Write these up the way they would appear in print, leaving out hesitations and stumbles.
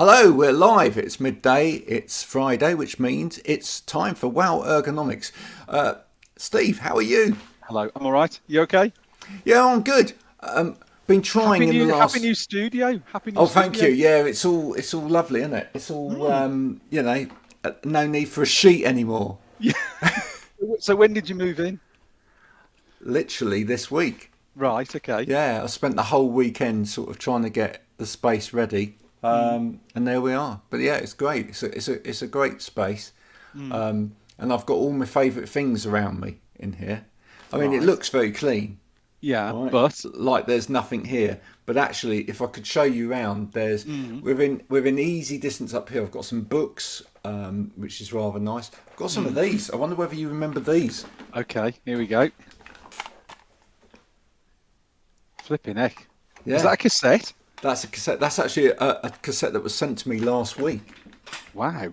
Hello, we're live. It's midday. It's Friday, which means it's time for Wow Ergonomics. Steve, how are you? Hello, I'm all right. You okay? Yeah, I'm good. Been trying in the Happy last. new studio. Happy new Oh, thank you. studio. Yeah, it's all lovely, isn't it? It's all Hmm. no need for a sheet anymore. Yeah. So when did you move in? Literally this week. Right. Okay. Yeah, I spent the whole weekend sort of trying to get the space ready, Mm, and there we are. But yeah, it's great. It's a great space, mm, and I've got all my favourite things around me in here. I mean, it right. looks very clean, Yeah, right? but Like there's nothing here. But actually, if I could show you around, there's mm, within easy distance up here. I've got some books, which is rather nice. I've got some of mm. these. I wonder whether you remember these. Okay. Here we go. Flipping heck. Is Yeah, that a cassette? that's a cassette. That's actually a cassette that was sent to me last week. Wow.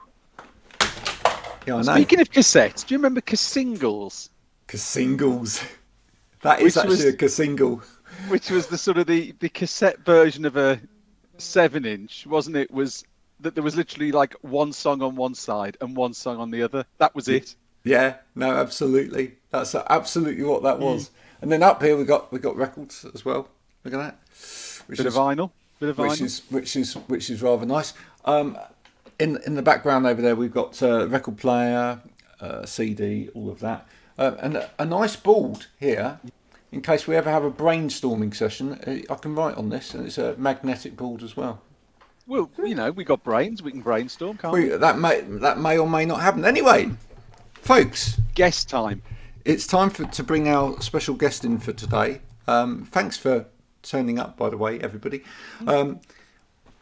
Yeah, I know. Speaking of cassettes, do you remember Cassingles? Casingles. That is Which actually a was casingle. which was the sort of the cassette version of a 7-inch, wasn't it? Was that there was literally like one song on one side and one song on the other. That was Y- it. Yeah, no, absolutely. That's absolutely what that Mm. was. And then up here we got records as well. Look at that, which Bit of is vinyl. Bit of which vinyl. is which is which is rather nice. In the background over there, we've got record player, CD, all of that, and a nice board here. In case we ever have a brainstorming session, I can write on this, and it's a magnetic board as well. Well, we got brains. We can brainstorm, can't We, we? that may or may not happen. Anyway, folks, Guest time. it's time to bring our special guest in for today. Thanks for turning up, by the way, everybody.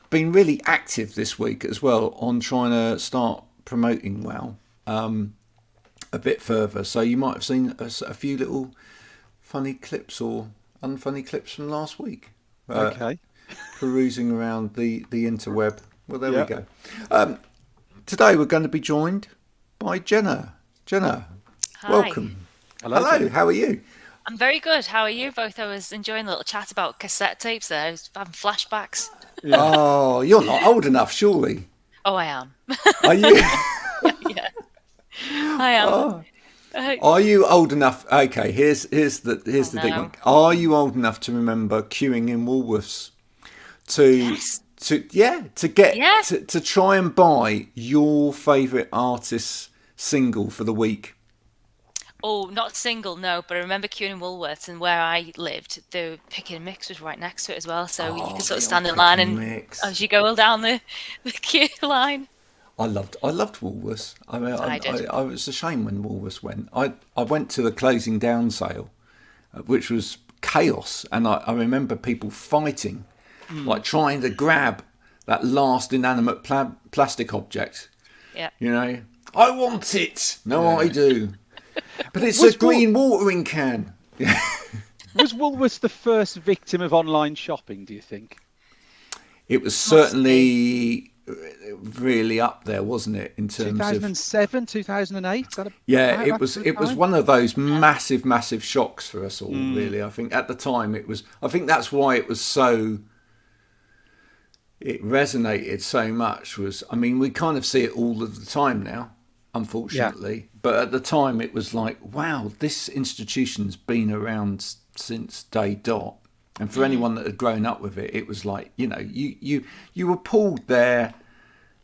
Been really active this week as well on trying to start promoting Wow a bit further. So you might have seen a few little funny clips or unfunny clips from last week, Okay. perusing around the interweb. Well, there we Yeah. go. Today we're going to be joined by Jenna. Jenna, Hi, welcome. Hello, Hello, Jenna. how are you? I'm very good. How are you both? I was enjoying a little chat about cassette tapes there. I was having flashbacks. Yeah. Oh, you're not old enough, surely. Oh, I am. Are you? Yeah, I am. Oh, Uh, are you old enough? Okay, here's oh the big one. no. Are you old enough to remember queuing in Woolworths to Yes. to get Yeah. to try and buy your favourite artist's single for the week? Oh, not single, no, but I remember queuing in Woolworths, and where I lived, the pick and mix was right next to it as well. So you Oh, could sort of the old stand in pick line and and mix. as you go down the queue line. I loved Woolworths. I mean, I did. I was a shame when Woolworths went. I went to the closing down sale, which was chaos, and I remember people fighting, like trying to grab that last inanimate plastic object. Yeah. You know, I want it. No, I Yeah. do. But it's a Was Wool- green watering can. was Woolworths the first victim of online shopping, do you think? It was Must be. certainly really up there, wasn't it, in terms of 2007, 2008? Is that yeah, about it that was sort of it was time? one of those Yeah. massive shocks for us all, Mm. really. I think at the time it was I think that's why it was so it resonated so much was I mean, we kind of see it all of the time now, Yeah. unfortunately. But at the time it was like, wow, this institution's been around since day dot. And for anyone that had grown up with it, it was like, you were pulled there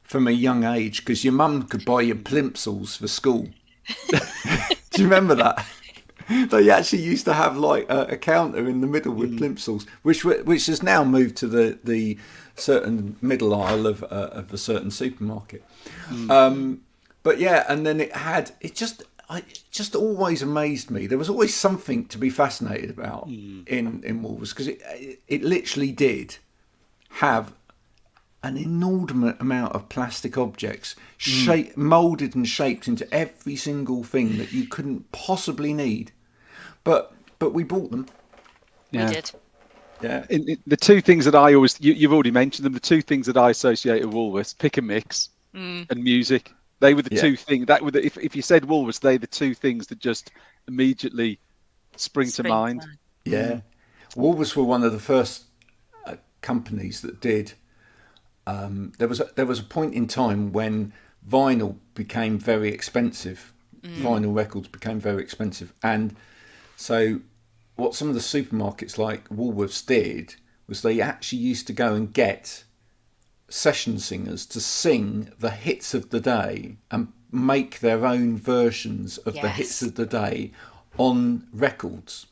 from a young age because your mum could buy you plimsolls for school. Do you remember that? They actually used to have like a counter in the middle with Mm. plimsolls, which has now moved to the certain middle aisle of a certain supermarket. Mm. But yeah, and then it just always amazed me. There was always something to be fascinated about Mm. in Woolworths because it literally did have an inordinate amount of plastic objects molded and shaped into every single thing that you couldn't possibly need. But we bought them. We Yeah. did. Yeah. The two things that I always, you've already mentioned them, the two things that I associate with Woolworths, pick and mix Mm. and music. They were the Yeah. two things that were if you said Woolworths, they're the two things that just immediately spring to mind. Yeah. Woolworths were one of the first companies that did there was a point in time when vinyl became very expensive. Vinyl records became very expensive, and so what some of the supermarkets like Woolworths did was they actually used to go and get session singers to sing the hits of the day and make their own versions of the hits of the day on records.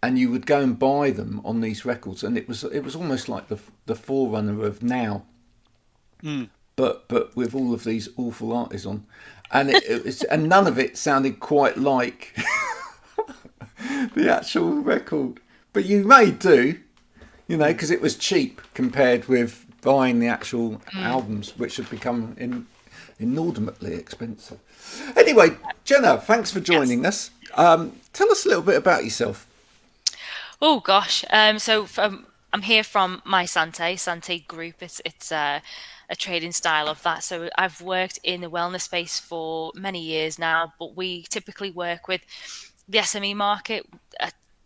And you would go and buy them on these records, and it was almost like the forerunner of now, but with all of these awful artists on, and and none of it sounded quite like the actual record. But you may do, because it was cheap compared with buying the actual albums, which have become inordinately expensive. Anyway, Jenna, thanks for joining us. Tell us a little bit about yourself. Oh gosh, I'm here from my Sante Group. It's a trading style of that. So I've worked in the wellness space for many years now, but we typically work with the SME market,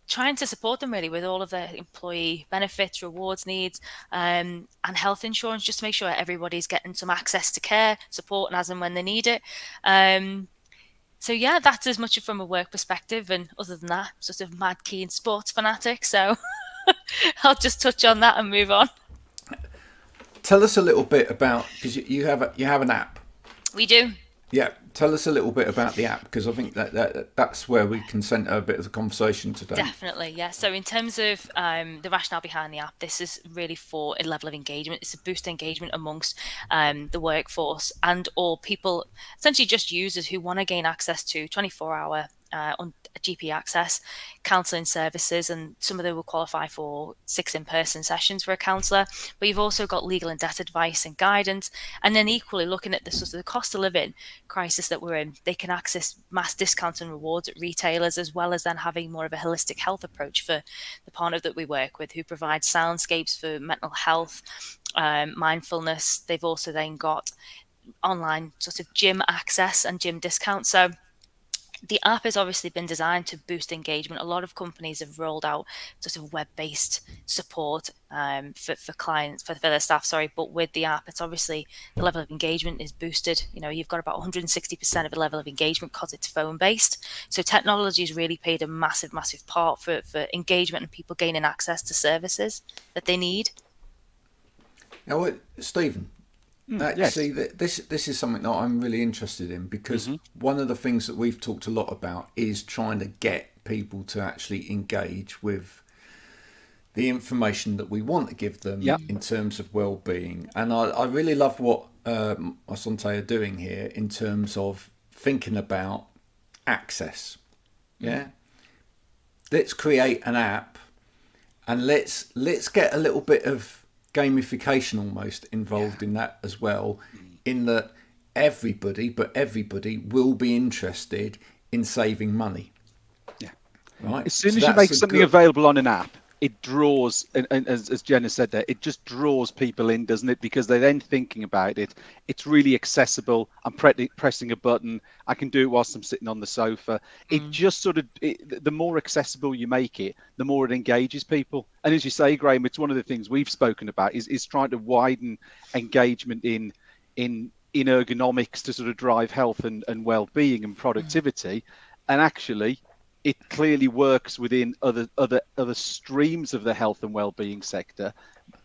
trying to support them really with all of their employee benefits, rewards needs, and health insurance, just to make sure everybody's getting some access to care, support, and as and when they need it. So yeah, that's as much from a work perspective, and other than that, sort of mad keen sports fanatic. So I'll just touch on that and move on. Tell us a little bit about, because you have an app. We do. Yeah, tell us a little bit about the app, because I think that's where we can centre a bit of the conversation today. Definitely, yeah. So in terms of the rationale behind the app, this is really for a level of engagement. It's to boost engagement amongst the workforce and all people, essentially just users who want to gain access to 24-hour on GP access, counselling services, and some of them will qualify for 6 in-person sessions for a counsellor. But you've also got legal and debt advice and guidance, and then equally looking at the sort of the cost of living crisis that we're in, they can access mass discounts and rewards at retailers, as well as then having more of a holistic health approach for the partner that we work with, who provide soundscapes for mental health, mindfulness. They've also then got online sort of gym access and gym discounts. So the app has obviously been designed to boost engagement. A lot of companies have rolled out sort of web-based support for clients, for their staff, but with the app, it's obviously the level of engagement is boosted. You've got about 160% of the level of engagement because it's phone-based. So technology has really played a massive, massive part for engagement and people gaining access to services that they need. Now, Stephen, yes. See, this is something that I'm really interested in, because one of the things that we've talked a lot about is trying to get people to actually engage with the information that we want to give them in terms of well-being. And I really love what Asante are doing here in terms of thinking about access. Yeah, let's create an app, and let's get a little bit of gamification almost involved in that as well, in that everybody will be interested in saving money. Yeah. Right. As soon as you make something available on an app, it draws, and as Jenna said there, it just draws people in, doesn't it? Because they're then thinking about it. It's really accessible. I'm pressing a button. I can do it whilst I'm sitting on the sofa. It just sort of, the more accessible you make it, the more it engages people. And as you say, Graham, it's one of the things we've spoken about is trying to widen engagement in ergonomics to sort of drive health and well-being and productivity. And actually, it clearly works within other streams of the health and well-being sector.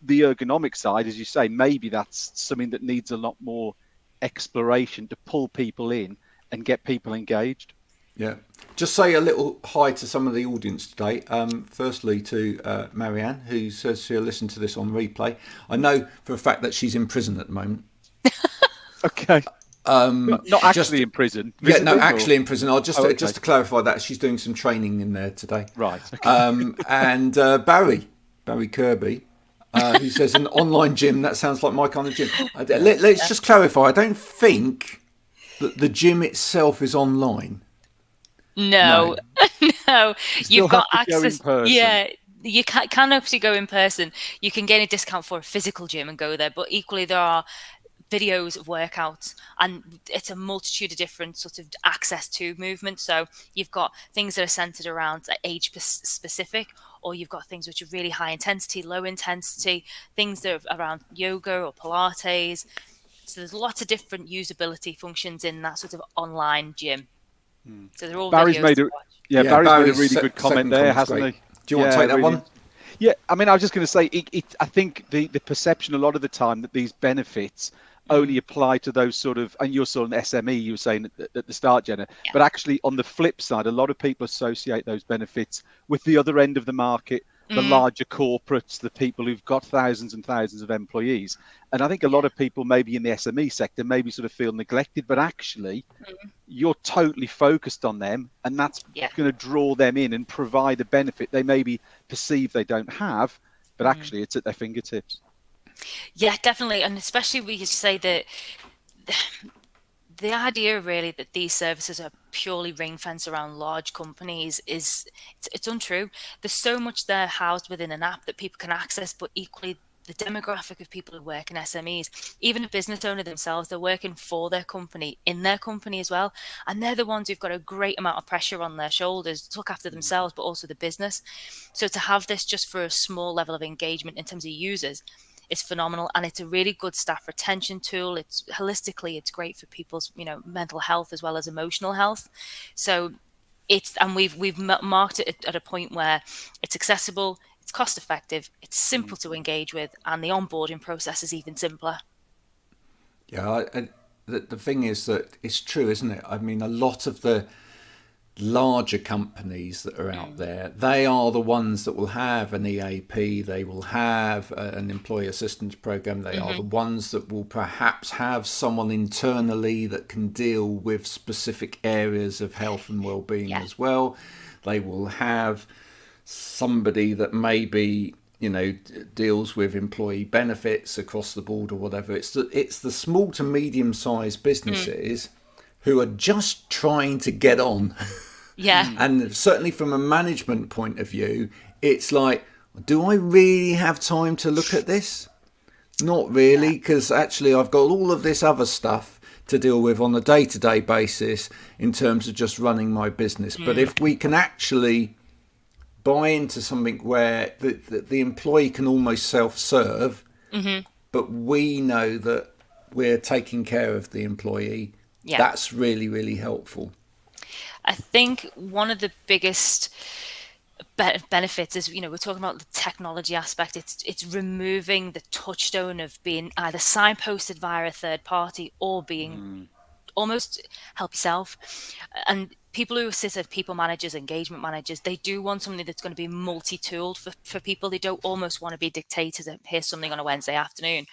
The ergonomic side, as you say, maybe that's something that needs a lot more exploration to pull people in and get people engaged. Yeah. Just say a little hi to some of the audience today. Firstly to Marianne, who says she'll listen to this on replay. I know for a fact that she's in prison at the moment. Okay. Not actually in prison. Actually in prison. I'll just just to clarify that she's doing some training in there today. Right. Okay. And Barry Kirby, who says an online gym. That sounds like my kind of gym. Let's just clarify. I don't think that the gym itself is online. No. You've got access. Yeah. You can obviously go in person. You can get a discount for a physical gym and go there, but equally there are videos of workouts, and it's a multitude of different sort of access to movement. So you've got things that are centered around age specific, or you've got things which are really high intensity, low intensity, things that are around yoga or Pilates. So there's lots of different usability functions in that sort of online gym. So they're all Barry's videos made to a watch. Yeah, Barry's made a Barry's really good comment second there, comment's hasn't great. he? Do you want to take that really. one? Yeah, I mean, I was just going to say, I think the perception a lot of the time that these benefits only apply to those sort of, and you're sort of an SME, you were saying at the start, Jenna, Yeah. but actually on the flip side, a lot of people associate those benefits with the other end of the market, the larger corporates, the people who've got thousands and thousands of employees. And I think a lot of people maybe in the SME sector maybe sort of feel neglected, but actually you're totally focused on them, and that's going to draw them in and provide a benefit they maybe perceive they don't have, but actually it's at their fingertips. Yeah, definitely. And especially we could say that the idea really that these services are purely ring fence around large companies is it's untrue. There's so much there housed within an app that people can access, but equally the demographic of people who work in SMEs, even a business owner themselves, they're working for their company, in their company as well. And they're the ones who've got a great amount of pressure on their shoulders to look after themselves, but also the business. So to have this just for a small level of engagement in terms of users is phenomenal, and it's a really good staff retention tool. It's holistically, it's great for people's mental health as well as emotional health. So we've marked it at a point where it's accessible, it's cost effective, it's simple to engage with, and the onboarding process is even simpler. Yeah, the thing is that it's true, isn't it? I mean, a lot of the larger companies that are out there, they are the ones that will have an EAP, they will have an employee assistance program, they are the ones that will perhaps have someone internally that can deal with specific areas of health and well-being as well. They will have somebody that maybe deals with employee benefits across the board or whatever. It's the small to medium sized businesses who are just trying to get on. Yeah. And certainly from a management point of view, it's like, do I really have time to look at this? Not really, because actually I've got all of this other stuff to deal with on a day-to-day basis in terms of just running my business. But if we can actually buy into something where the employee can almost self-serve, but we know that we're taking care of the employee, that's really, really helpful. I think one of the biggest benefits is, we're talking about the technology aspect. It's removing the touchstone of being either signposted via a third party or being almost help yourself. And people who sit as people managers, engagement managers, they do want something that's going to be multi-tooled for people. They don't almost want to be dictated and here's something on a Wednesday afternoon.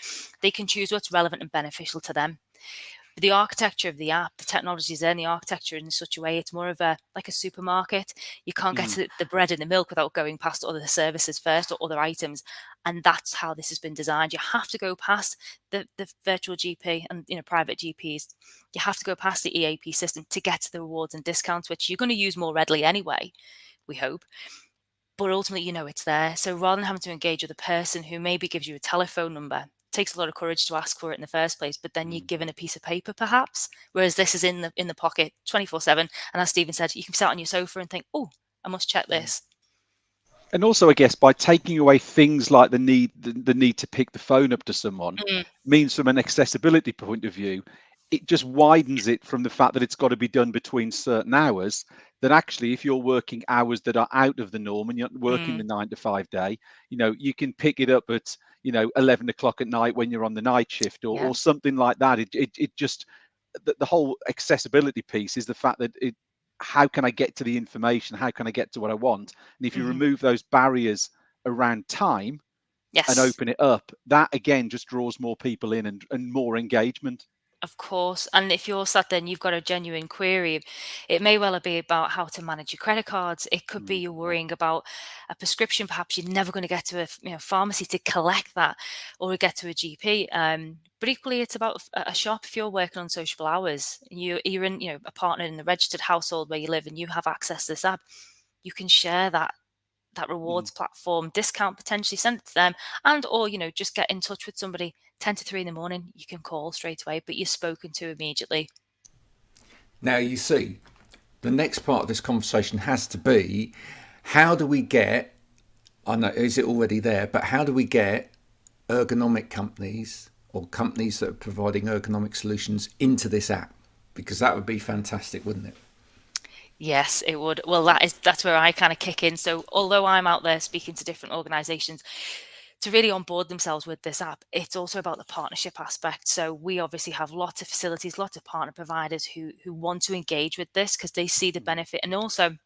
They can choose what's relevant and beneficial to them. But the architecture of the app, the technology is there, and the architecture in such a way, it's more of like a supermarket. You can't get to the bread and the milk without going past other services first or other items. And that's how this has been designed. You have to go past the virtual GP and private GPs. You have to go past the EAP system to get to the rewards and discounts, which you're going to use more readily anyway, we hope. But ultimately, it's there. So rather than having to engage with a person who maybe gives you a telephone number, it takes a lot of courage to ask for it in the first place, but then you're given a piece of paper perhaps, whereas this is in the pocket 24/7. And as Stephen said, you can sit on your sofa and think, oh, I must check this. And also, I guess, by taking away things like the need to pick the phone up to someone means, from an accessibility point of view, it just widens it from the fact that it's got to be done between certain hours. That actually, if you're working hours that are out of the norm and you're working the 9 to 5 day, you can pick it up at 11 o'clock at night when you're on the night shift or something like that. It just the whole accessibility piece is the fact that how can I get to the information? How can I get to what I want? And if you remove those barriers around time and open it up, that again just draws more people in and more engagement. Of course. And if you're sat there and you've got a genuine query, it may well be about how to manage your credit cards. It could be you're worrying about a prescription. Perhaps you're never going to get to a pharmacy to collect that or get to a GP. But equally, it's about a shop. If you're working on sociable hours, you're in a partner in the registered household where you live and you have access to this app, you can share that rewards platform discount, potentially send it to them, and or just get in touch with somebody 10 to 3 in the morning. You can call straight away, but you're spoken to immediately. Now you see, the next part of this conversation has to be, how do we get I know, is it already there? But how do we get ergonomic companies or companies that are providing ergonomic solutions into this app? Because that would be fantastic, wouldn't it? Yes, it would. Well, that's where I kind of kick in. So although I'm out there speaking to different organizations to really onboard themselves with this app, it's also about the partnership aspect. So we obviously have lots of facilities, lots of partner providers who want to engage with this because they see the benefit, and also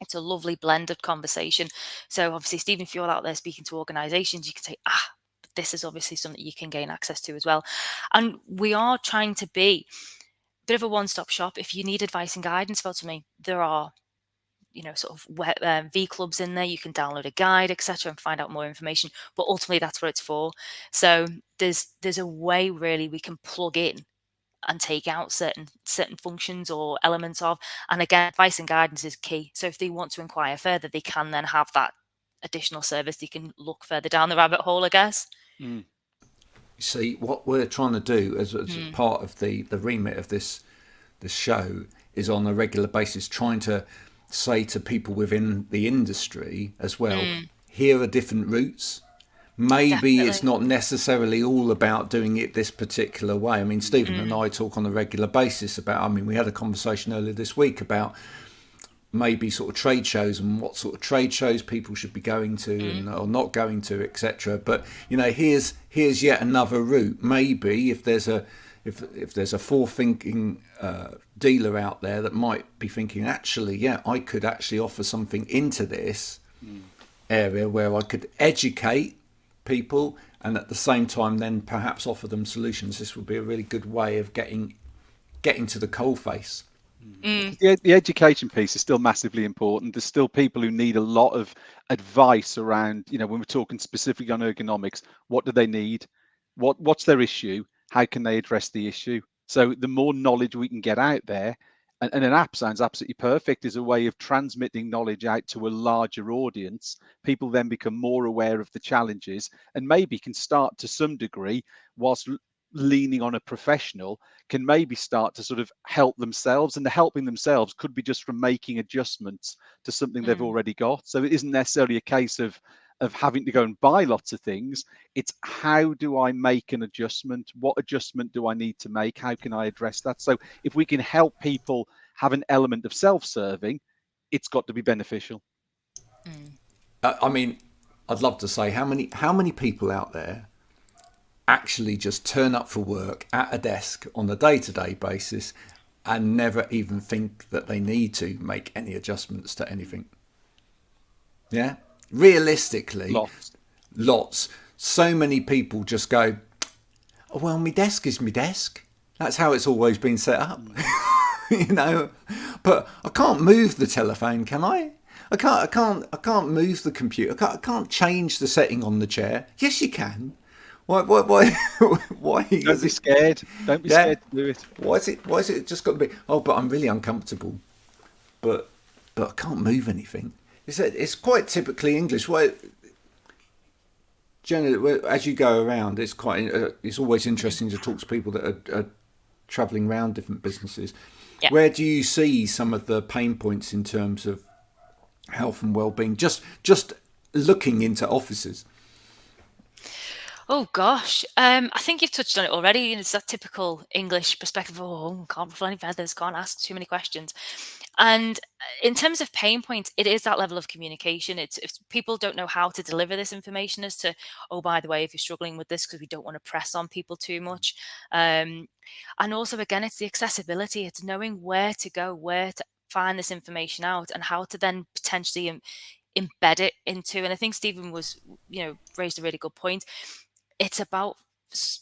it's a lovely blended conversation. So obviously, Stephen, if you're out there speaking to organizations, you can say, but this is obviously something you can gain access to as well. And we are trying to be a bit of a one-stop shop. If you need advice and guidance about something, there are sort of V clubs in there. You can download a guide, etc., and find out more information. But ultimately, that's what it's for. So there's a way really we can plug in and take out certain functions or elements of. And again, advice and guidance is key. So if they want to inquire further, they can then have that additional service. They can look further down the rabbit hole, I guess. Mm. See, what we're trying to do as Mm. part of the remit of this show is on a regular basis trying to say to people within the industry as well, Mm. here are different routes. Maybe it's Definitely. not necessarily all about doing it this particular way. I mean, Stephen and I talk on a regular basis about, I mean, we had a conversation earlier this week about maybe sort of trade shows and what sort of trade shows people should be going to and or not going to, etc. But here's yet another route. Maybe if there's a forward-thinking dealer out there that might be thinking, actually, yeah, I could actually offer something into this area where I could educate people and at the same time then perhaps offer them solutions. This would be a really good way of getting to the coalface. Mm. The education piece is still massively important. There's still people who need a lot of advice around, when we're talking specifically on ergonomics, what do they need? What's their issue? How can they address the issue? So the more knowledge we can get out there, and an app sounds absolutely perfect as a way of transmitting knowledge out to a larger audience. People then become more aware of the challenges and maybe can start to some degree, whilst leaning on a professional, can maybe start to sort of help themselves, and the helping themselves could be just from making adjustments to something they've Mm. already got. So it isn't necessarily a case of having to go and buy lots of things. It's how do I make an adjustment? What adjustment do I need to make? How can I address that? So if we can help people have an element of self-serving, it's got to be beneficial. Mm. I mean, I'd love to say how many people out there actually just turn up for work at a desk on a day-to-day basis and never even think that they need to make any adjustments to anything. Yeah, realistically, lots. So many people just go, oh, well, my desk is my desk. That's how it's always been set up. But I can't move the telephone, can I? I can't move the computer. I can't change the setting on the chair. Yes, you can. Why? Why? Don't be scared. Don't be scared to do it. Why is it just got to be? Oh, but I'm really uncomfortable. But I can't move anything. It's quite typically English. Generally, as you go around, it's always interesting to talk to people that are travelling around different businesses. Yeah. Where do you see some of the pain points in terms of health and well-being? Just looking into offices. Oh gosh, I think you've touched on it already. It's that typical English perspective. Oh, can't ruffle any feathers, can't ask too many questions. And in terms of pain points, it is that level of communication. It's if people don't know how to deliver this information as to, oh, by the way, if you're struggling with this, because we don't want to press on people too much. And also, again, it's the accessibility. It's knowing where to go, where to find this information out, and how to then potentially embed it into. And I think Stephen raised a really good point. It's about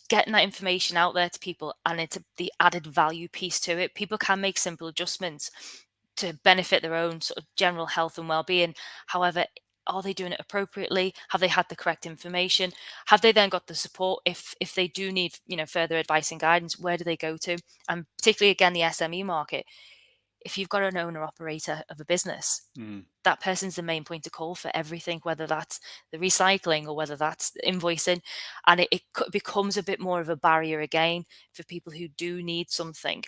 getting that information out there to people, and it's the added value piece to it. People can make simple adjustments to benefit their own sort of general health and well-being. However, are they doing it appropriately? Have they had the correct information? Have they then got the support if they do need further advice and guidance? Where do they go to? And particularly again, the SME market. If you've got an owner operator of a business, that person's the main point of call for everything, whether that's the recycling or whether that's invoicing. And it becomes a bit more of a barrier again for people who do need something.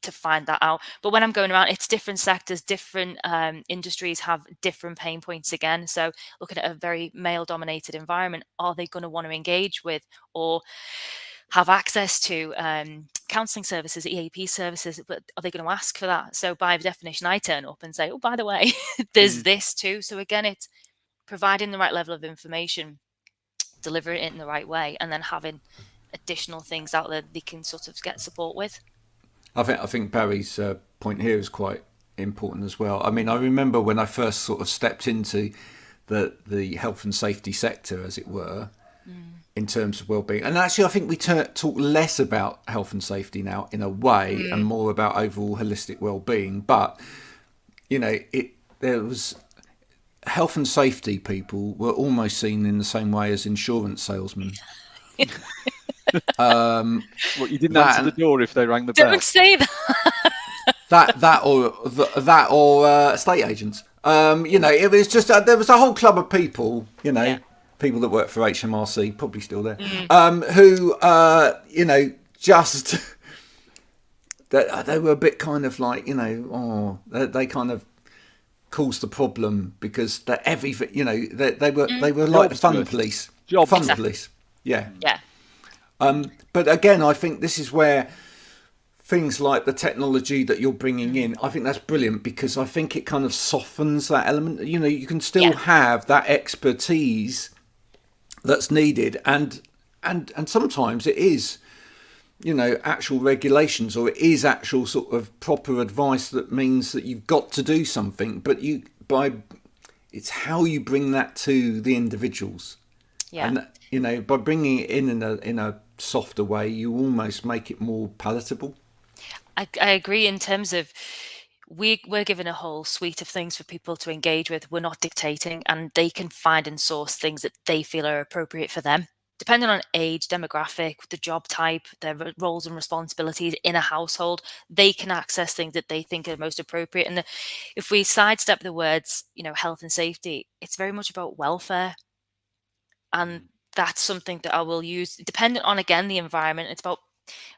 to find that out. But when I'm going around, it's different sectors, different industries have different pain points again. So looking at a very male dominated environment, are they going to want to engage with or have access to counselling services, EAP services, but are they going to ask for that? So by definition, I turn up and say, oh, by the way, there's this too. So again, it's providing the right level of information, delivering it in the right way, and then having additional things out there they can sort of get support with. I think Barry's point here is quite important as well. I mean, I remember when I first sort of stepped into the health and safety sector, as it were, in terms of well-being. And actually, I think we talk less about health and safety now, in a way, and more about overall holistic well-being. But there was health and safety people were almost seen in the same way as insurance salesmen. Well, you didn't answer the door if they rang the bell. Don't say that. that or estate agents. It was just there was a whole club of people. People that work for HMRC, probably still there, who just they were a bit kind of like they kind of caused the problem because they were like the fun police. Police. Yeah. But again, I think this is where things like the technology that you're bringing in, I think that's brilliant because I think it kind of softens that element. You can still have that expertise that's needed, and sometimes it is, actual regulations, or it is actual sort of proper advice that means that you've got to do something, but it's how you bring that to the individuals. And by bringing it in a softer way, you almost make it more palatable. I agree in terms of we're given a whole suite of things for people to engage with. We're not dictating, and they can find and source things that they feel are appropriate for them. Depending on age, demographic, the job type, their roles and responsibilities in a household, they can access things that they think are most appropriate. And if we sidestep the words, health and safety, it's very much about welfare. And that's something that I will use, depending on, again, the environment. It's about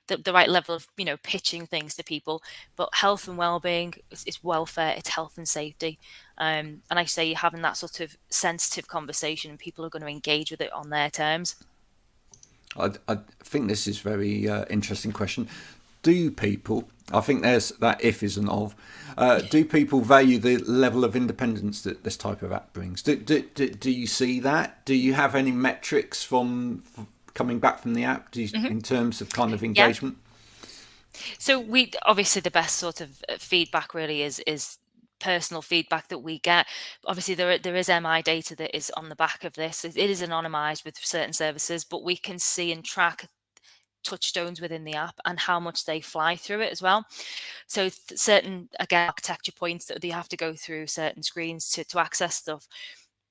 the right level of, pitching things to people. But health and well-being is welfare, it's health and safety. And I say you're having that sort of sensitive conversation, and people are going to engage with it on their terms. I think this is a very interesting question. Do people, I think there's that if isn't of, do people value the level of independence that this type of app brings? Do you see that? Do you have any metrics from coming back from the app in terms of kind of engagement? So we obviously, the best sort of feedback really is personal feedback that we get. Obviously there is MI data that is on the back of this. It is anonymized with certain services, but we can see and track touchstones within the app and how much they fly through it as well. So certain, again, architecture points that they have to go through certain screens to access stuff.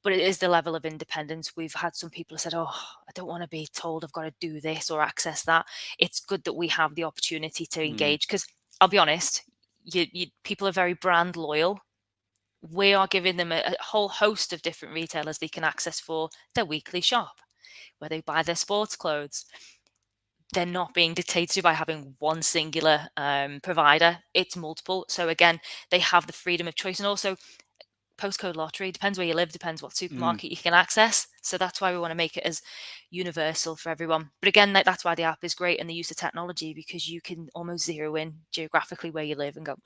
But it is the level of independence. We've had some people who said, oh, I don't want to be told I've got to do this or access that. It's good that we have the opportunity to engage, because I'll be honest, people are very brand loyal. We are giving them a whole host of different retailers they can access for their weekly shop, where they buy their sports clothes. They're not being dictated to by having one singular provider. It's multiple. So again, they have the freedom of choice. And also, postcode lottery, depends where you live, depends what supermarket you can access. So that's why we want to make it as universal for everyone. But again, that's why the app is great, and the use of technology, because you can almost zero in geographically where you live and go,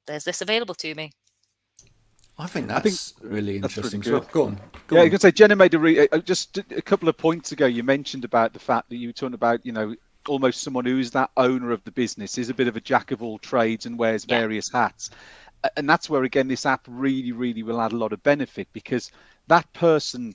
there's this available to me. I think that's really interesting. Really Go on. Yeah, you can say Jenna made just a couple of points ago. You mentioned about the fact that you were talking about, almost someone who's that owner of the business, is a bit of a jack of all trades and wears various hats. And that's where, again, this app really, really will add a lot of benefit, because that person,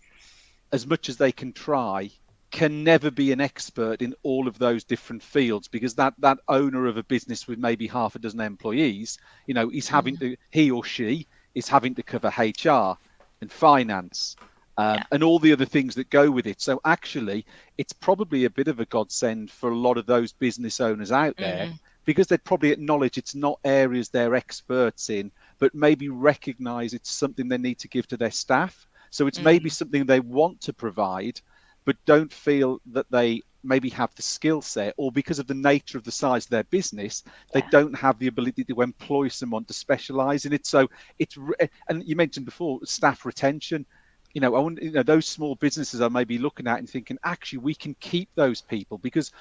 as much as they can try, can never be an expert in all of those different fields, because that owner of a business with maybe half a dozen employees, he's having to, he or she is having to cover HR and finance and all the other things that go with it. So actually, it's probably a bit of a godsend for a lot of those business owners out there, because they'd probably acknowledge it's not areas they're experts in, but maybe recognize it's something they need to give to their staff. So it's maybe something they want to provide, but don't feel that they maybe have the skill set, or because of the nature of the size of their business, they Yeah. don't have the ability to employ someone to specialize in it. So and you mentioned before, staff retention. I want, those small businesses are maybe looking at and thinking, actually, we can keep those people, because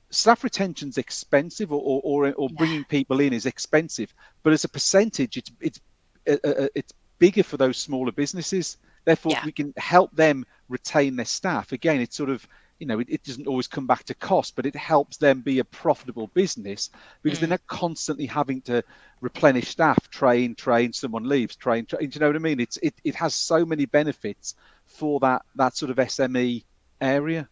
staff retention's expensive, or Yeah. bringing people in is expensive, but as a percentage, it's bigger for those smaller businesses. Therefore, if Yeah. we can help them retain their staff, again, it's sort of, it doesn't always come back to cost, but it helps them be a profitable business, because they're Mm. not constantly having to replenish staff, train, someone leaves, train. Do you know what I mean? It has so many benefits for that sort of SME area.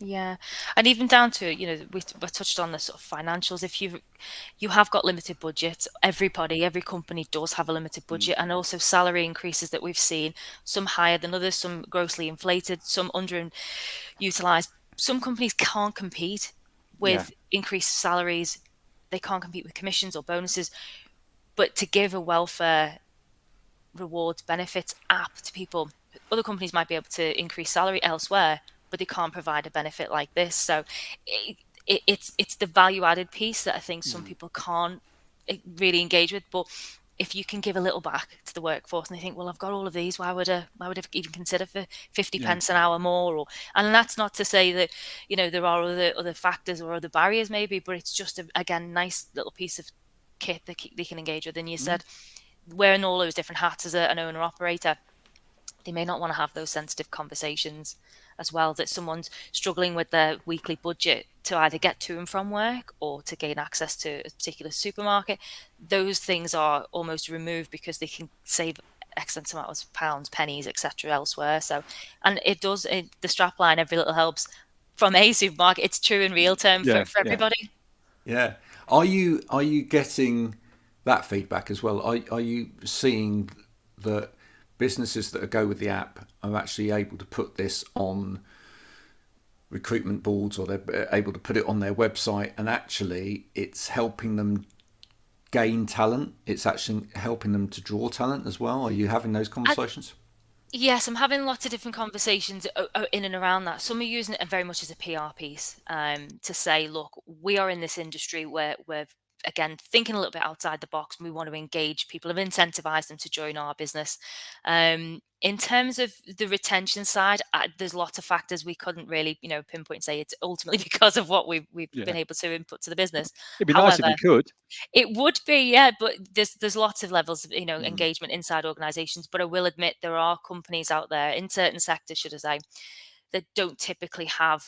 Yeah, and even down to, we touched on the sort of financials. If you have got limited budgets, every company does have a limited Mm, budget, and also salary increases that we've seen, some higher than others, some grossly inflated, some underutilized. Some companies can't compete yeah. with increased salaries. They can't compete with commissions or bonuses. But to give a welfare rewards benefits app to people, other companies might be able to increase salary elsewhere, but they can't provide a benefit like this. So it, it's the value added piece that I think some Mm, people can't really engage with. But if you can give a little back to the workforce, and they think, well, I've got all of these, why would I even consider for 50 yeah. pence an hour more? And that's not to say that there are other factors or other barriers maybe, but it's just again nice little piece of kit that they can engage with. And you Mm, said, wearing all those different hats as an owner operator, they may not want to have those sensitive conversations as well, that someone's struggling with their weekly budget to either get to and from work or to gain access to a particular supermarket. Those things are almost removed because they can save X amount of pounds, pennies, etc. elsewhere. So, and the strapline, every little helps from a supermarket. It's true in real term yeah. for Yeah. everybody. Yeah. Are you getting that feedback as well? Are you seeing that businesses that go with the app are actually able to put this on recruitment boards, or they're able to put it on their website, and actually it's helping them gain talent? It's actually helping them to draw talent as well. Are you having those conversations? Yes, I'm having lots of different conversations in and around that. Some are using it very much as a PR piece, to say, look, we are in this industry where we're, again, thinking a little bit outside the box, and we want to engage people and incentivize them to join our business. In terms of the retention side, there's lots of factors we couldn't really, pinpoint and say it's ultimately because of what we've Yeah. been able to input to the business. It'd be nice if However, we could. it would be, yeah, but there's lots of levels of Mm, engagement inside organisations. But I will admit there are companies out there in certain sectors, should I say, that don't typically have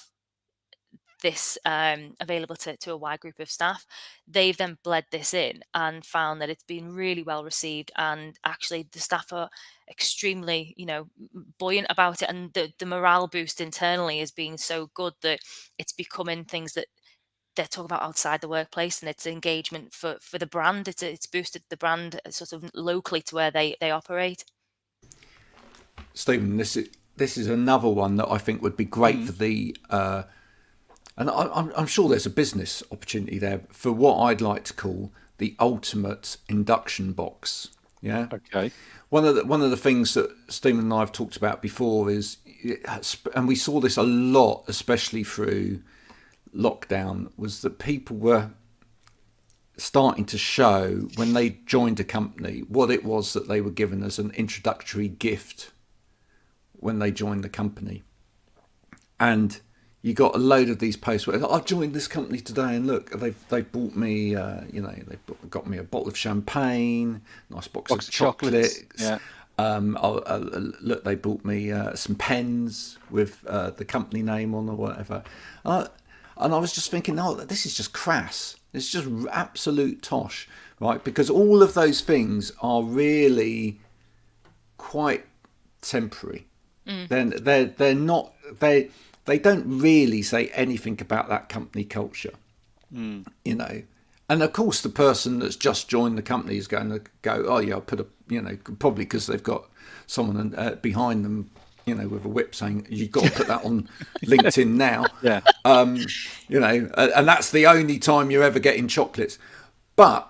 this available to a wide group of staff. They've then bled this in and found that it's been really well received, and actually the staff are extremely, buoyant about it, and the morale boost internally is being so good that it's becoming things that they're talking about outside the workplace, and it's engagement for the brand. It's boosted the brand sort of locally to where they operate. Stephen, this is another one that I think would be great mm, for the and I'm sure there's a business opportunity there for what I'd like to call the ultimate induction box. Yeah. okay. One of the things that Stephen and I have talked about before is, and we saw this a lot, especially through lockdown, was that people were starting to show when they joined a company what it was that they were given as an introductory gift when they joined the company. And you got a load of these posts where I've joined this company today, and look, they bought me, got me a bottle of champagne, nice box Box of of chocolates. chocolates. Yeah. Look, they bought me some pens with the company name on or whatever. And I was just thinking, no, this is just crass. It's just absolute tosh, right? Because all of those things are really quite temporary. They're not they don't really say anything about that company culture, Mm, And of course, the person that's just joined the company is going to go, oh yeah, I'll put probably because they've got someone behind them, with a whip saying you've got to put that on LinkedIn now. yeah. And that's the only time you're ever getting chocolates. But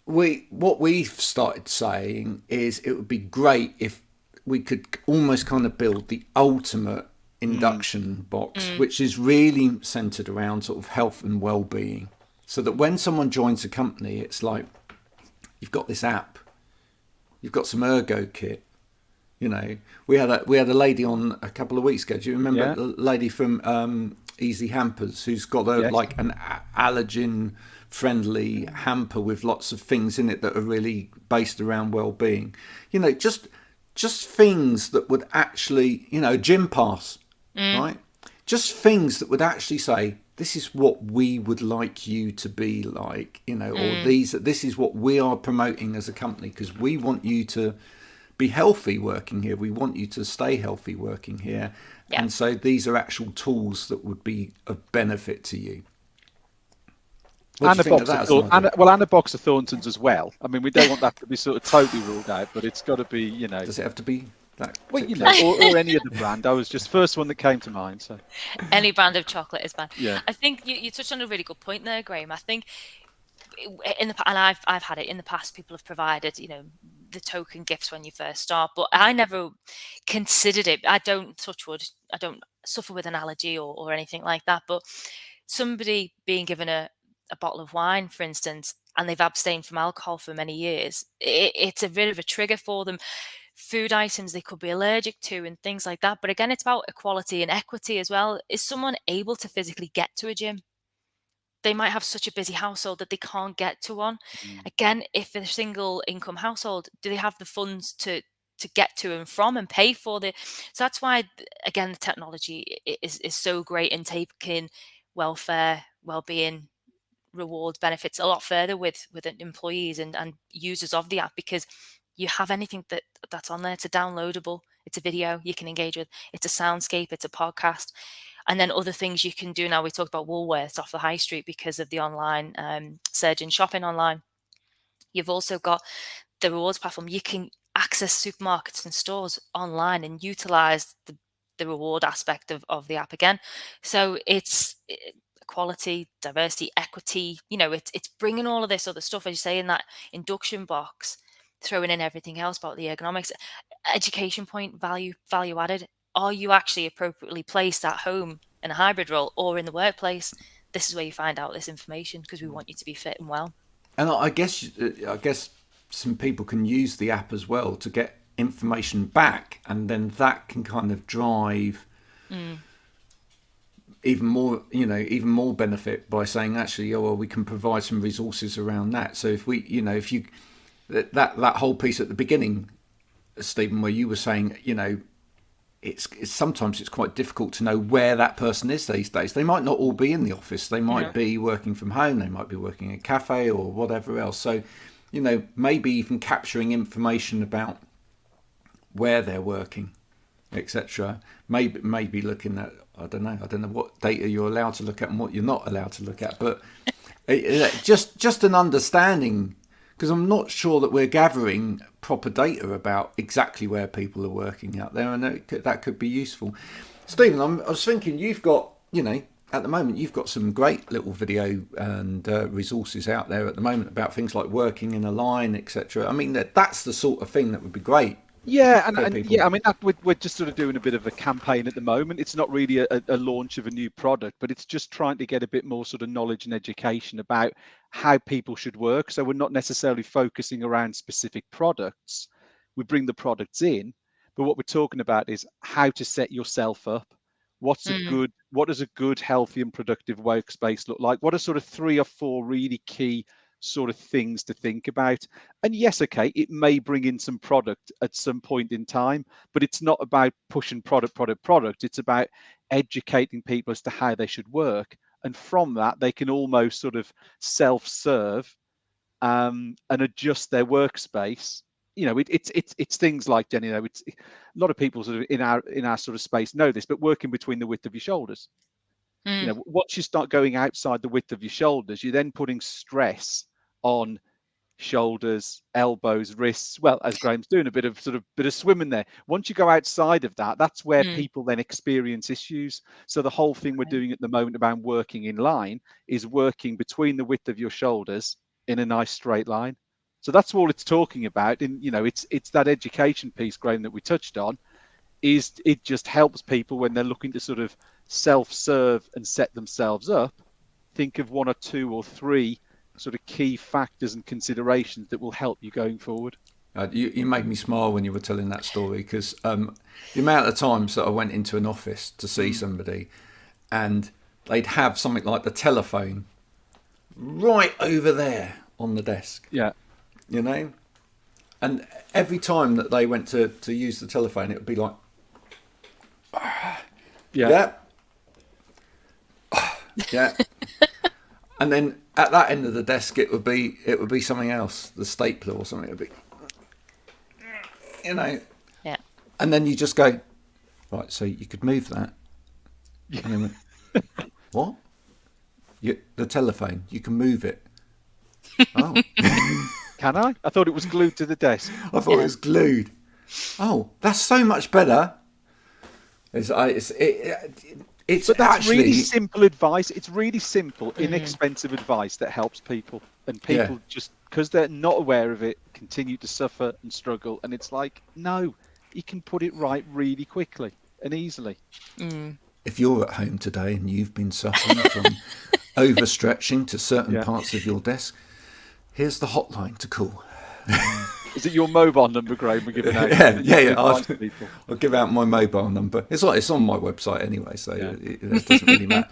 what we've started saying is it would be great if we could almost kind of build the ultimate induction box, which is really centered around sort of health and well-being, so that when someone joins a company, it's like, you've got this app, you've got some ergo kit. You know, we had a lady on a couple of weeks ago. Do you remember the lady from Easy Hampers who's got like an allergen friendly hamper with lots of things in it that are really based around well-being? You know, just things that would actually, you know, gym pass, right? Just things that would actually say, this is what we would like you to be like, you know, or this is what we are promoting as a company, because we want you to be healthy working here. We want you to stay healthy working here. Yeah. And so these are actual tools that would be of benefit to you. And a box of Thorntons as well. I mean, we don't want that to be sort of totally ruled out, but it's got to be, you know. Does it have to be that? Well, you know, or any other brand. I was just first one that came to mind. So any brand of chocolate is fine. Yeah. I think you touched on a really good point there, Graham. I think and I've had it in the past. People have provided, you know, the token gifts when you first start, but I never considered it. I don't, touch wood, I don't suffer with an allergy or anything like that. But somebody being given a bottle of wine, for instance, and they've abstained from alcohol for many years, it's a bit of a trigger for them. Food items they could be allergic to and things like that. But again, it's about equality and equity as well. Is someone able to physically get to a gym? They might have such a busy household that they can't get to one. Again, if they're a single income household, do they have the funds to get to and from and pay for the? So that's why, again, the technology is so great in taking welfare, well-being, rewards, benefits a lot further with employees and users of the app, because you have anything that's on there. It's a downloadable, it's a video you can engage with, it's a soundscape, it's a podcast. And then other things you can do now. We talked about Woolworths off the high street because of the online surge in shopping online. You've also got the rewards platform. You can access supermarkets and stores online and utilize the reward aspect of the app again. So it's equality, diversity, equity. You know, it's bringing all of this other stuff, as you say, in that induction box, throwing in everything else about the ergonomics, education point, value added. Are you actually appropriately placed at home in a hybrid role or in the workplace? This is where you find out this information, because we want you to be fit and well. And I guess some people can use the app as well to get information back, and then that can kind of drive even more benefit by saying, actually, oh well, we can provide some resources around that. So if that whole piece at the beginning, Stephen, where you were saying, you know, it's sometimes it's quite difficult to know where that person is these days. They might not all be in the office. They might be working from home. They might be working in a cafe or whatever else. So, you know, maybe even capturing information about where they're working, etc. Maybe looking at, I don't know what data you're allowed to look at and what you're not allowed to look at, but just an understanding. Because I'm not sure that we're gathering proper data about exactly where people are working out there, and that could be useful. Stephen, I was thinking, you've got, you know, at the moment, you've got some great little video and resources out there at the moment about things like working in a line, etc. I mean, that's the sort of thing that would be great. Yeah, and yeah, I mean, we're just sort of doing a bit of a campaign at the moment. It's not really a launch of a new product, but it's just trying to get a bit more sort of knowledge and education about how people should work. So we're not necessarily focusing around specific products. We bring the products in, but what we're talking about is how to set yourself up. What does a good, healthy and productive workspace look like? What are sort of 3 or 4 really key sort of things to think about? And yes, okay, it may bring in some product at some point in time, but it's not about pushing product. It's about educating people as to how they should work, and from that they can almost sort of self-serve and adjust their workspace. You know, it's things like, Jenny, you know, it's a lot of people sort of in our sort of space know this, but working between the width of your shoulders. You know, once you start going outside the width of your shoulders, you're then putting stress on shoulders, elbows, wrists. Well, as Graham's doing a bit of swimming there. Once you go outside of that, that's where people then experience issues. So the whole thing we're doing at the moment about working in line is working between the width of your shoulders in a nice straight line. So that's all it's talking about. And, you know, it's that education piece, Graham, that we touched on. is it just helps people when they're looking to sort of self-serve and set themselves up, think of 1 or 2 or 3 sort of key factors and considerations that will help you going forward. You made me smile when you were telling that story, because the amount of times that I went into an office to see somebody and they'd have something like the telephone right over there on the desk. Yeah. You know? And every time that they went to use the telephone, it would be like, yeah. Yeah. And then at that end of the desk, it would be something else, the stapler or something. It would be, you know. Yeah. And then you just go, right, so you could move that. And then went, what? The telephone, you can move it. Oh. Can I? I thought it was glued to the desk. I thought it was glued. Oh, that's so much better. It's But that's actually really simple advice. It's really simple, inexpensive advice that helps people. And people just, because they're not aware of it, continue to suffer and struggle. And it's like, no, you can put it right really quickly and easily. If you're at home today and you've been suffering from overstretching to certain parts of your desk, here's the hotline to call. Is it your mobile number, Graham, we're giving out? Yeah. I'll give out my mobile number. It's on my website anyway, so it doesn't really matter.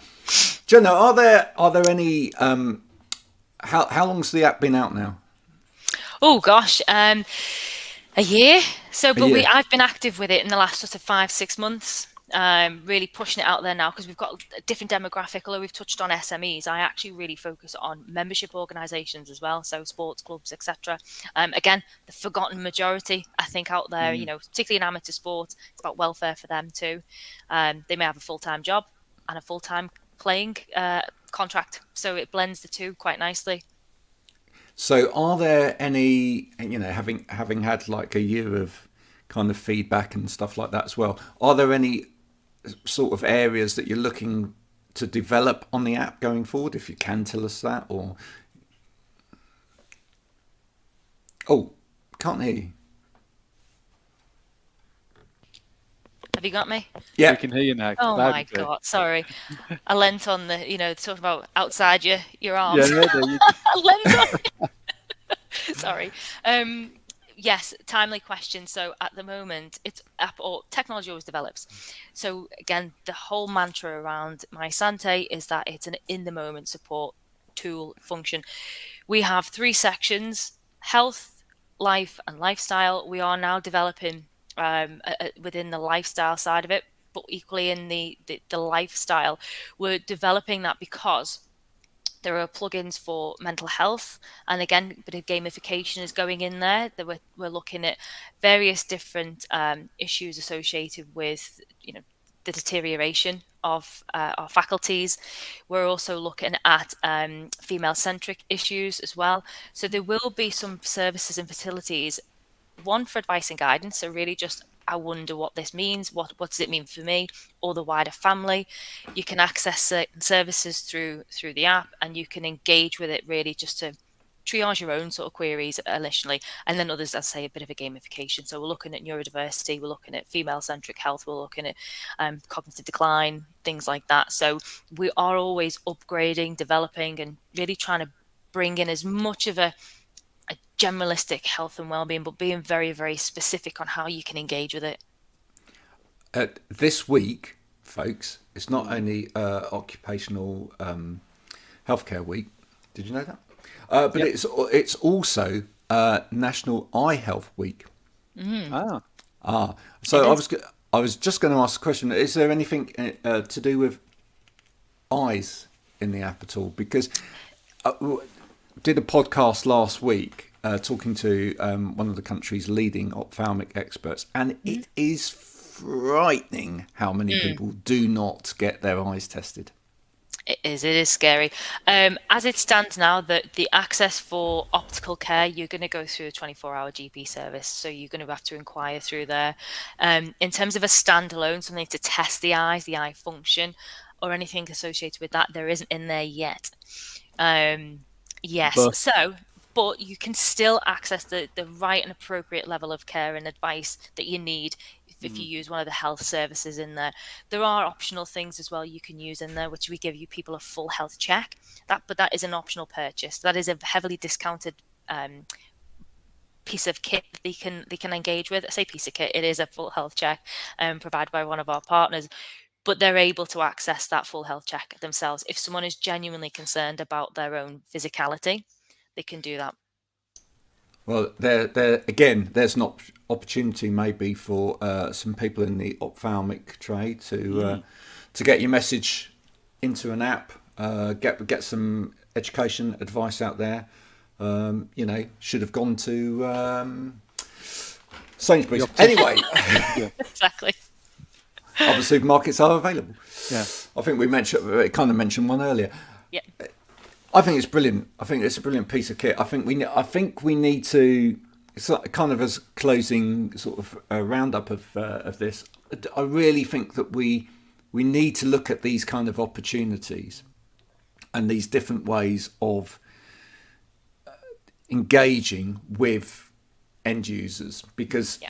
Jenna, are there any? How long's the app been out now? Oh gosh, a year. So, but year. I've been active with it in the last sort of 5-6 months. Really pushing it out there now because we've got a different demographic. Although we've touched on SMEs, I actually really focus on membership organisations as well, so sports clubs, etc. Again, the forgotten majority, I think, out there. You know, particularly in amateur sport, it's about welfare for them too. They may have a full-time job and a full-time playing contract, so it blends the two quite nicely. So, are there any? You know, having had like a year of kind of feedback and stuff like that as well, are there any sort of areas that you're looking to develop on the app going forward, if you can tell us that? Or can't hear you. Have you got me? Yeah, We can hear you now. Oh my God, sorry. I leant on the, talking about outside your arms. Yeah, there you I leant on. Sorry. Yes, timely question. So at the moment, it's app or technology always develops. So again, the whole mantra around My Sante is that it's an in-the-moment support tool function. We have 3 sections: health, life, and lifestyle. We are now developing within the lifestyle side of it, but equally in the lifestyle, we're developing that because there are plugins for mental health, and again, a bit of gamification is going in there. That we're looking at various different issues associated with, the deterioration of our faculties. We're also looking at female-centric issues as well. So there will be some services and facilities, one for advice and guidance. So really just, I wonder what this means. What does it mean for me or the wider family? You can access certain services through the app, and you can engage with it really just to triage your own sort of queries initially, and then others, as I say, a bit of a gamification. So we're looking at neurodiversity, we're looking at female-centric health, we're looking at cognitive decline, things like that. So we are always upgrading, developing, and really trying to bring in as much of a generalistic health and well-being, but being very, very specific on how you can engage with it. This week, folks, it's not only occupational healthcare week. Did you know that? But Yep. it's also National Eye Health Week. Ah. So I was just going to ask a question: is there anything to do with eyes in the app at all? Because did a podcast last week talking to one of the country's leading ophthalmic experts, and it is frightening how many people do not get their eyes tested. It is scary. As it stands now, the access for optical care, you're going to go through a 24-hour GP service, so you're going to have to inquire through there. In terms of a standalone, something to test the eyes, the eye function, or anything associated with that, there isn't in there yet. Yes, but you can still access the right and appropriate level of care and advice that you need if you use one of the health services in there. There are optional things as well you can use in there, which we give you people a full health check. But that is an optional purchase. That is a heavily discounted piece of kit they can engage with. I say piece of kit, it is a full health check provided by one of our partners, but they're able to access that full health check themselves. If someone is genuinely concerned about their own physicality, they can do that. Well, there again, there's an opportunity maybe for some people in the ophthalmic trade to get your message into an app, get some education advice out there. Should have gone to Sainsbury's. Anyway, Exactly. Other supermarkets are available. Yeah, I think we mentioned one earlier. Yeah. I think it's brilliant. I think it's a brilliant piece of kit. I think we need to, kind of as closing sort of a roundup of this. I really think that we need to look at these kind of opportunities and these different ways of engaging with end users, because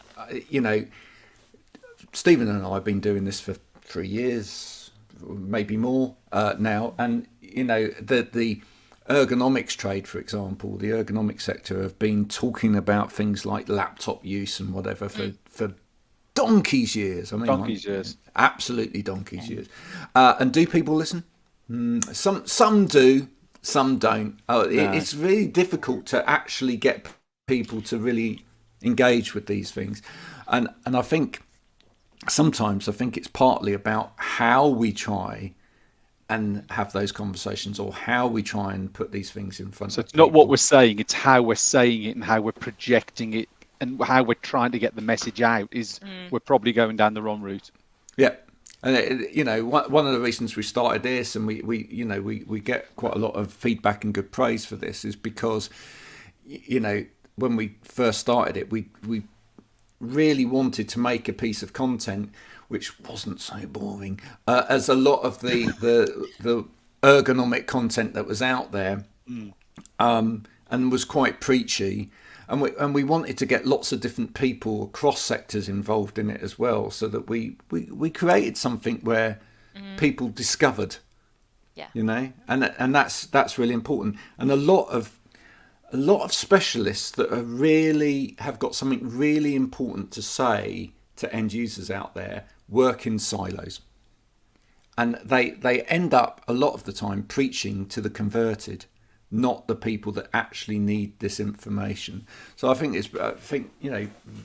Stephen and I have been doing this for 3 years, maybe more now, and the ergonomics trade, for example, the ergonomics sector have been talking about things like laptop use and whatever for donkey's years. I mean, donkey's years, absolutely donkey's years. And do people listen? Some do, some don't. It's really difficult to actually get people to really engage with these things, and I think sometimes it's partly about how we try and have those conversations, or how we try and put these things in front of people. So it's not what we're saying, it's how we're saying it and how we're projecting it and how we're trying to get the message out we're probably going down the wrong route. Yeah. And one of the reasons we started this, and we get quite a lot of feedback and good praise for this, is because when we first started it, we really wanted to make a piece of content which wasn't so boring as a lot of the ergonomic content that was out there, and was quite preachy. And we wanted to get lots of different people across sectors involved in it as well, so that we created something where people discovered, and that's really important. And a lot of specialists that have got something really important to say to end users out there work in silos, and they end up a lot of the time preaching to the converted, not the people that actually need this information. So I think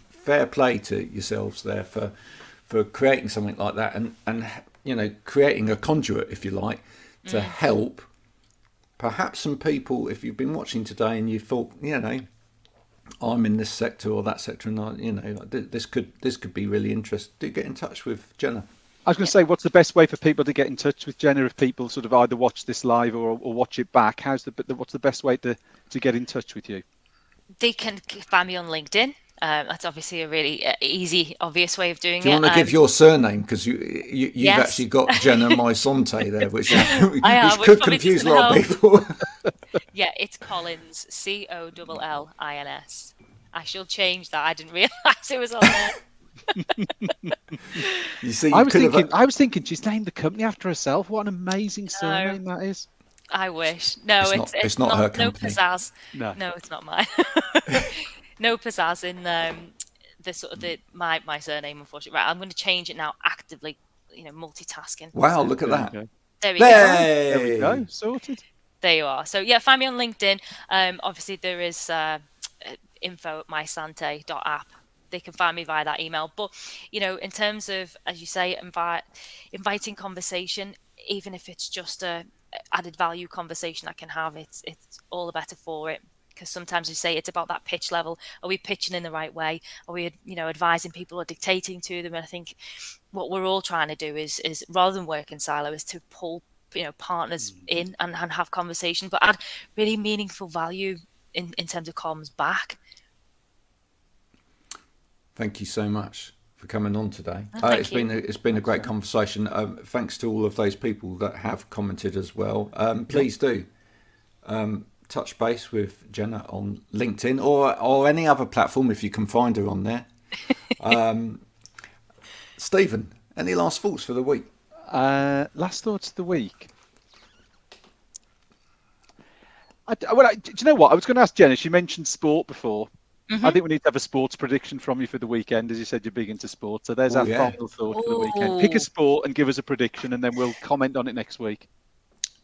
fair play to yourselves there for creating something like that, and creating a conduit, if you like, to help perhaps some people. If you've been watching today and you thought, I'm in this sector or that sector, and this could be really interesting, do get in touch with Jenna. I was going to say, what's the best way for people to get in touch with Jenna if people sort of either watch this live or watch it back? What's the best way to get in touch with you? They can find me on LinkedIn. That's obviously a really easy, obvious way of doing it. Do you want to give your surname? Because you've actually got Jenna Mysonte there, which could confuse a lot of people. Yeah, it's Collins, Collins. I shall change that. I didn't realise it was on there. You see, I was thinking she's named the company after herself. What an amazing surname that is. I wish. No, it's not her company. No pizzazz. No, it's not mine. No pizzazz in my surname, unfortunately. Right, I'm going to change it now actively. Multitasking. Wow, look at that. There we go. There we go. Sorted. There you are. So yeah, find me on LinkedIn. Obviously there is info@mysante.app. They can find me via that email. But in terms of, as you say, inviting conversation, even if it's just a added value conversation I can have, it's all the better for it. Because sometimes you say it's about that pitch level. Are we pitching in the right way? Are we, advising people or dictating to them? And I think what we're all trying to do is rather than work in silo, is to pull partners in and have conversation, but add really meaningful value in terms of comms back. Thank you so much for coming on today. It's been a great conversation. Thanks to all of those people that have commented as well. Please do touch base with Jenna on LinkedIn or any other platform if you can find her on there. Stephen, any last thoughts for the week? Last thoughts of the week. Do you know what? I was going to ask Jenna. She mentioned sport before. I think we need to have a sports prediction from you for the weekend, as you said you're big into sport. So there's our final thought for the weekend. Pick a sport and give us a prediction, and then we'll comment on it next week.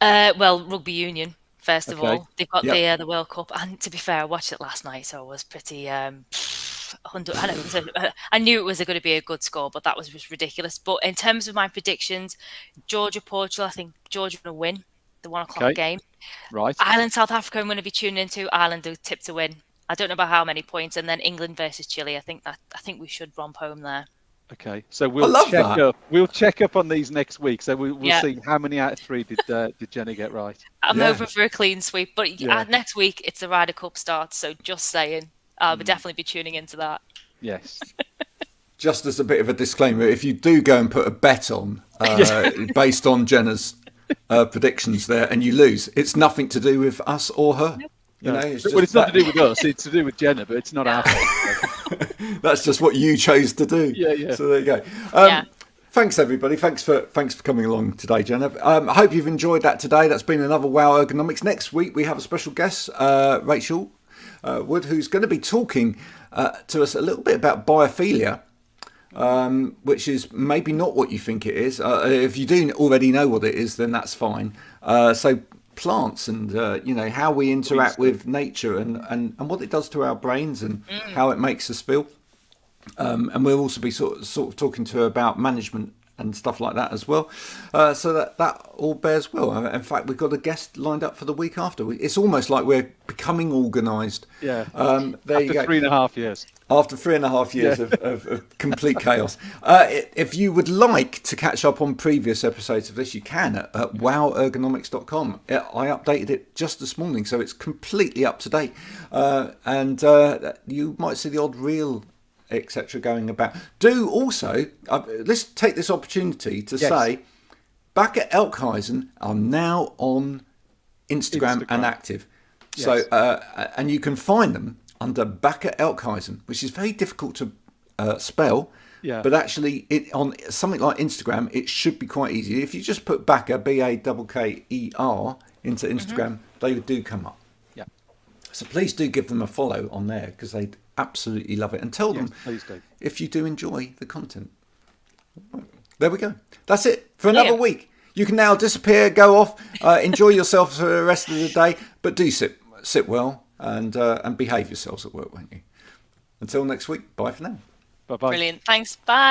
Well, rugby union, first of all. They've got the World Cup. And to be fair, I watched it last night, so I was pretty... I knew it was going to be a good score, but that was just ridiculous. But in terms of my predictions, Georgia-Portugal, I think Georgia going to win the 1 o'clock game. Right. Ireland-South Africa, I'm going to be tuning into. Ireland do tip to win. I don't know about how many points, and then England versus Chile. I think we should romp home there. Okay, so we'll check up on these next week. So we'll see how many out of 3 did Jenny get right. I'm hoping for a clean sweep, but next week it's the Ryder Cup start. So just saying, I'll definitely be tuning into that. Yes. Just as a bit of a disclaimer, if you do go and put a bet on based on Jenna's predictions there, and you lose, it's nothing to do with us or her. Nope. You know, it's not to do with us. It's to do with Jenna, but it's not our fault. That's just what you chose to do. Yeah. So there you go. Thanks everybody. Thanks for coming along today, Jenna. I hope you've enjoyed that today. That's been another Wow Ergonomics. Next week we have a special guest, Rachel Wood, who's going to be talking to us a little bit about biophilia, which is maybe not what you think it is. If you do already know what it is, then that's fine. So plants and how we interact with nature and what it does to our brains and how it makes us feel. And we'll also be sort of talking to her about management and stuff like that as well. So that all bears well. In fact, we've got a guest lined up for the week after. It's almost like we're becoming organised. Yeah. There you go. 3.5 years. After 3.5 years of complete chaos. If you would like to catch up on previous episodes of this, you can at wowergonomics.com. I updated it just this morning, so it's completely up to date. And you might see the odd reel, etc. going about. Do also, let's take this opportunity to say, Back at Elkhuizen are now on Instagram and active. Yes. So, and you can find them under Back at Elkhuizen, which is very difficult to spell. Yeah. But actually, on something like Instagram, it should be quite easy. If you just put Backer, Bakker, into Instagram, they do come up. Yeah. So please do give them a follow on there, because they absolutely love it, and tell them if you do enjoy the content. There we go. That's it for another week. You can now disappear, go off, enjoy yourself for the rest of the day, but do sit well and behave yourselves at work, won't you? Until next week, bye for now. Bye-bye. Brilliant. Thanks. Bye.